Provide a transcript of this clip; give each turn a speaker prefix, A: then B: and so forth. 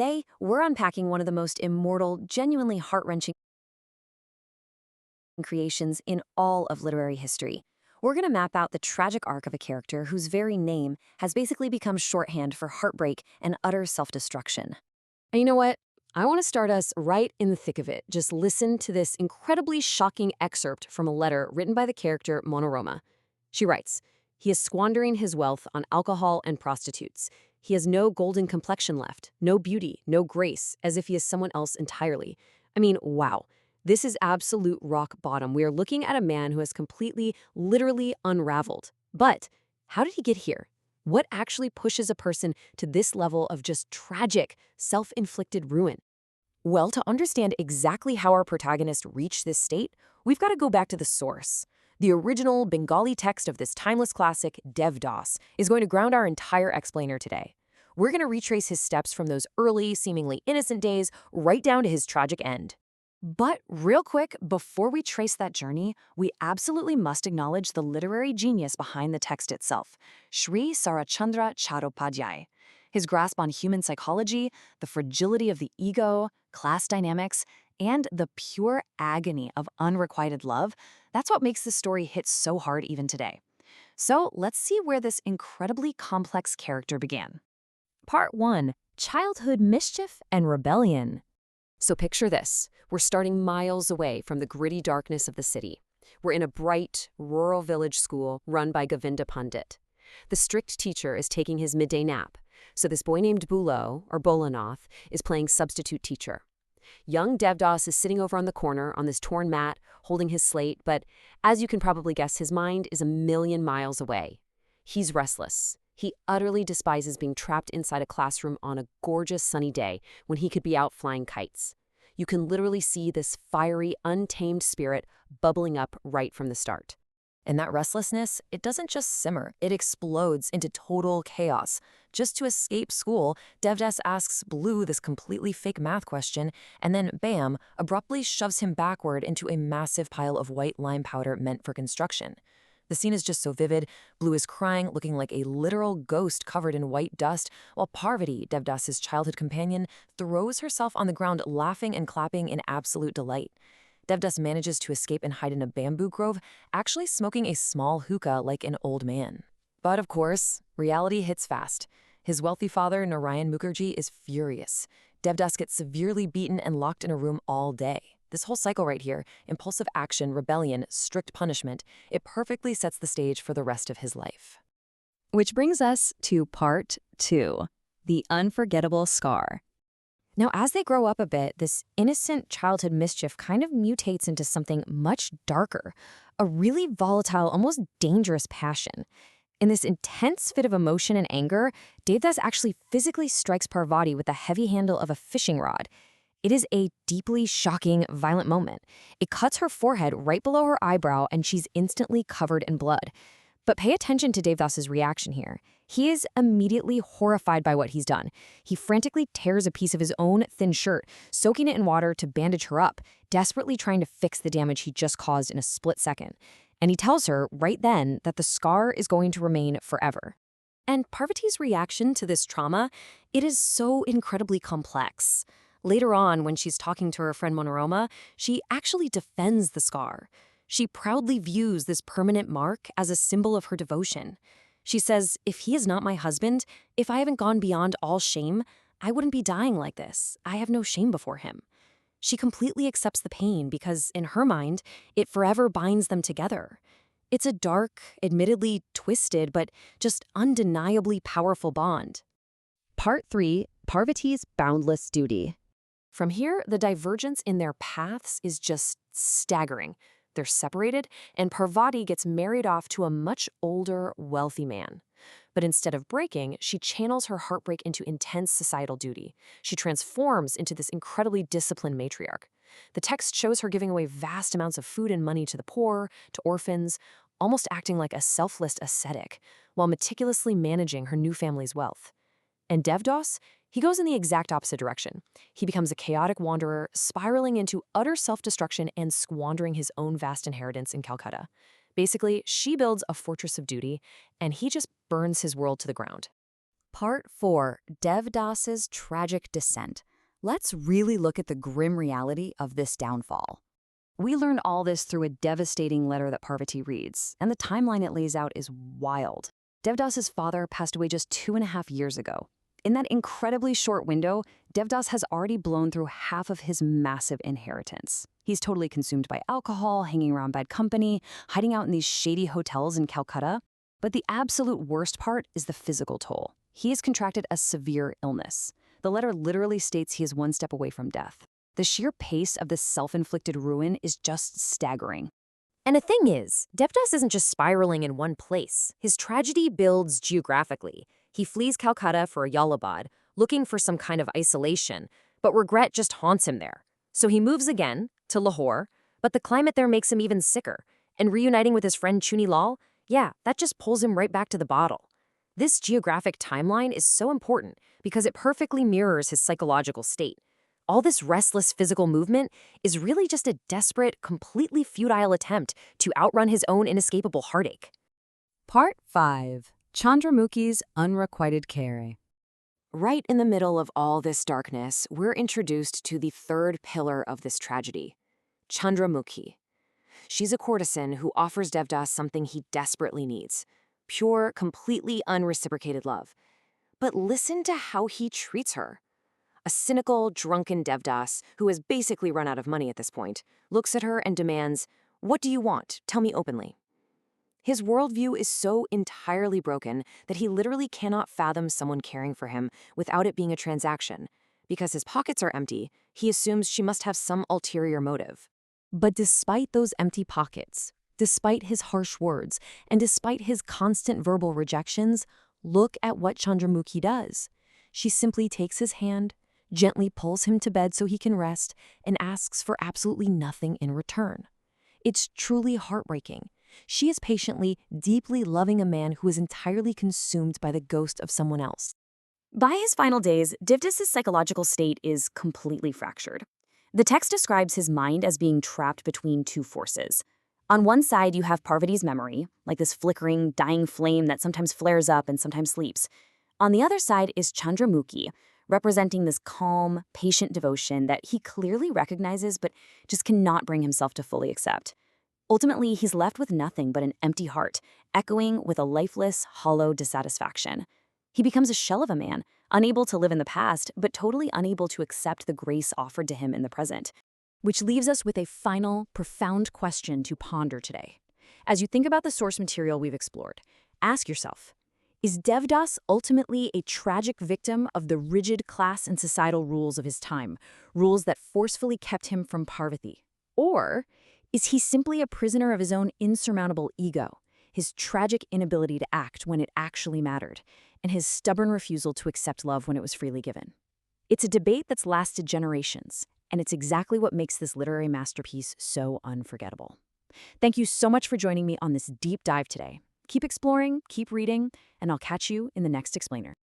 A: Today, we're unpacking one of the most immortal, genuinely heart-wrenching creations in all of literary history. We're going to map out the tragic arc of a character whose very name has basically become shorthand for heartbreak and utter self-destruction.
B: And you know what? I want to start us right in the thick of it. Just listen to this incredibly shocking excerpt from a letter written by the character Monoroma. She writes, "He is squandering his wealth on alcohol and prostitutes. He has no golden complexion left, no beauty, no grace, as if he is someone else entirely." I mean, wow. This is absolute rock bottom. We are looking at a man who has completely, literally unraveled. But how did he get here? What actually pushes a person to this level of just tragic, self-inflicted ruin?
A: Well, to understand exactly how our protagonist reached this state, we've got to go back to the source. The original Bengali text of this timeless classic, Devdas, is going to ground our entire explainer today. We're going to retrace his steps from those early, seemingly innocent days right down to his tragic end. But real quick, before we trace that journey, we absolutely must acknowledge the literary genius behind the text itself, Sri Sarat Chandra Chattopadhyay. His grasp on human psychology, the fragility of the ego, class dynamics, and the pure agony of unrequited love, that's what makes this story hit so hard even today. So let's see where this incredibly complex character began. Part 1. Childhood Mischief and Rebellion.
B: So picture this. We're starting miles away from the gritty darkness of the city. We're in a bright, rural village school run by Govinda Pandit. The strict teacher is taking his midday nap, so this boy named Bulo, or Bolanath, is playing substitute teacher. Young Devdas is sitting over on the corner on this torn mat, holding his slate, but as you can probably guess, his mind is a million miles away. He's restless. He utterly despises being trapped inside a classroom on a gorgeous sunny day when he could be out flying kites. You can literally see this fiery, untamed spirit bubbling up right from the start.
A: And that restlessness, it doesn't just simmer, it explodes into total chaos. Just to escape school, Devdas asks Blue this completely fake math question, and then bam, abruptly shoves him backward into a massive pile of white lime powder meant for construction. The scene is just so vivid. Blue is crying, looking like a literal ghost covered in white dust, while Parvati, Devdas's childhood companion, throws herself on the ground laughing and clapping in absolute delight. Devdas manages to escape and hide in a bamboo grove, actually smoking a small hookah like an old man. But of course, reality hits fast. His wealthy father, Narayan Mukherjee, is furious. Devdas gets severely beaten and locked in a room all day. This whole cycle right here, impulsive action, rebellion, strict punishment, it perfectly sets the stage for the rest of his life.
C: Which brings us to part 2, the unforgettable scar.
A: Now, as they grow up a bit, this innocent childhood mischief kind of mutates into something much darker, a really volatile, almost dangerous passion. In this intense fit of emotion and anger, Devdas actually physically strikes Parvati with the heavy handle of a fishing rod. It is a deeply shocking, violent moment. It cuts her forehead right below her eyebrow, and she's instantly covered in blood. But pay attention to Devdas's reaction here. He is immediately horrified by what he's done. He frantically tears a piece of his own thin shirt, soaking it in water to bandage her up, desperately trying to fix the damage he just caused in a split second. And he tells her right then that the scar is going to remain forever. And Parvati's reaction to this trauma, it is so incredibly complex. Later on, when she's talking to her friend Monoroma, she actually defends the scar. She proudly views this permanent mark as a symbol of her devotion. She says, "If he is not my husband, if I haven't gone beyond all shame, I wouldn't be dying like this. I have no shame before him." She completely accepts the pain because, in her mind, it forever binds them together. It's a dark, admittedly twisted, but just undeniably powerful bond.
C: Part 3, Parvati's boundless duty.
A: From here, the divergence in their paths is just staggering. They're separated, and Parvati gets married off to a much older, wealthy man. But instead of breaking, she channels her heartbreak into intense societal duty. She transforms into this incredibly disciplined matriarch. The text shows her giving away vast amounts of food and money to the poor, to orphans, almost acting like a selfless ascetic, while meticulously managing her new family's wealth. And Devdas? He goes in the exact opposite direction. He becomes a chaotic wanderer, spiraling into utter self-destruction and squandering his own vast inheritance in Calcutta. Basically, she builds a fortress of duty, and he just burns his world to the ground.
C: Part 4, Devdas's tragic descent. Let's really look at the grim reality of this downfall. We learn all this through a devastating letter that Parvati reads, and the timeline it lays out is wild. Devdas's father passed away just 2.5 years ago. In that incredibly short window, Devdas has already blown through half of his massive inheritance. He's totally consumed by alcohol, hanging around bad company, hiding out in these shady hotels in Calcutta. But the absolute worst part is the physical toll. He has contracted a severe illness. The letter literally states he is one step away from death. The sheer pace of this self-inflicted ruin is just staggering.
B: And the thing is, Devdas isn't just spiraling in one place. His tragedy builds geographically. He flees Calcutta for Allahabad, looking for some kind of isolation, but regret just haunts him there. So he moves again to Lahore, but the climate there makes him even sicker. And reuniting with his friend Chuni Lal, yeah, that just pulls him right back to the bottle. This geographic timeline is so important because it perfectly mirrors his psychological state. All this restless physical movement is really just a desperate, completely futile attempt to outrun his own inescapable heartache.
C: Part 5, Chandramukhi's unrequited care.
B: Right in the middle of all this darkness, we're introduced to the third pillar of this tragedy, Chandramukhi. She's a courtesan who offers Devdas something he desperately needs, pure, completely unreciprocated love. But listen to how he treats her. A cynical, drunken Devdas, who has basically run out of money at this point, looks at her and demands, "What do you want? Tell me openly." His worldview is so entirely broken that he literally cannot fathom someone caring for him without it being a transaction. Because his pockets are empty, he assumes she must have some ulterior motive.
C: But despite those empty pockets, despite his harsh words, and despite his constant verbal rejections, look at what Chandramukhi does. She simply takes his hand, gently pulls him to bed so he can rest, and asks for absolutely nothing in return. It's truly heartbreaking. She is patiently, deeply loving a man who is entirely consumed by the ghost of someone else.
A: By his final days, Devdas's psychological state is completely fractured. The text describes his mind as being trapped between two forces. On one side, you have Parvati's memory, like this flickering, dying flame that sometimes flares up and sometimes sleeps. On the other side is Chandramukhi, representing this calm, patient devotion that he clearly recognizes but just cannot bring himself to fully accept. Ultimately, he's left with nothing but an empty heart, echoing with a lifeless, hollow dissatisfaction. He becomes a shell of a man, unable to live in the past, but totally unable to accept the grace offered to him in the present. Which leaves us with a final, profound question to ponder today. As you think about the source material we've explored, ask yourself, is Devdas ultimately a tragic victim of the rigid class and societal rules of his time, rules that forcefully kept him from Parvati? Or is he simply a prisoner of his own insurmountable ego, his tragic inability to act when it actually mattered, and his stubborn refusal to accept love when it was freely given? It's a debate that's lasted generations, and it's exactly what makes this literary masterpiece so unforgettable. Thank you so much for joining me on this deep dive today. Keep exploring, keep reading, and I'll catch you in the next explainer.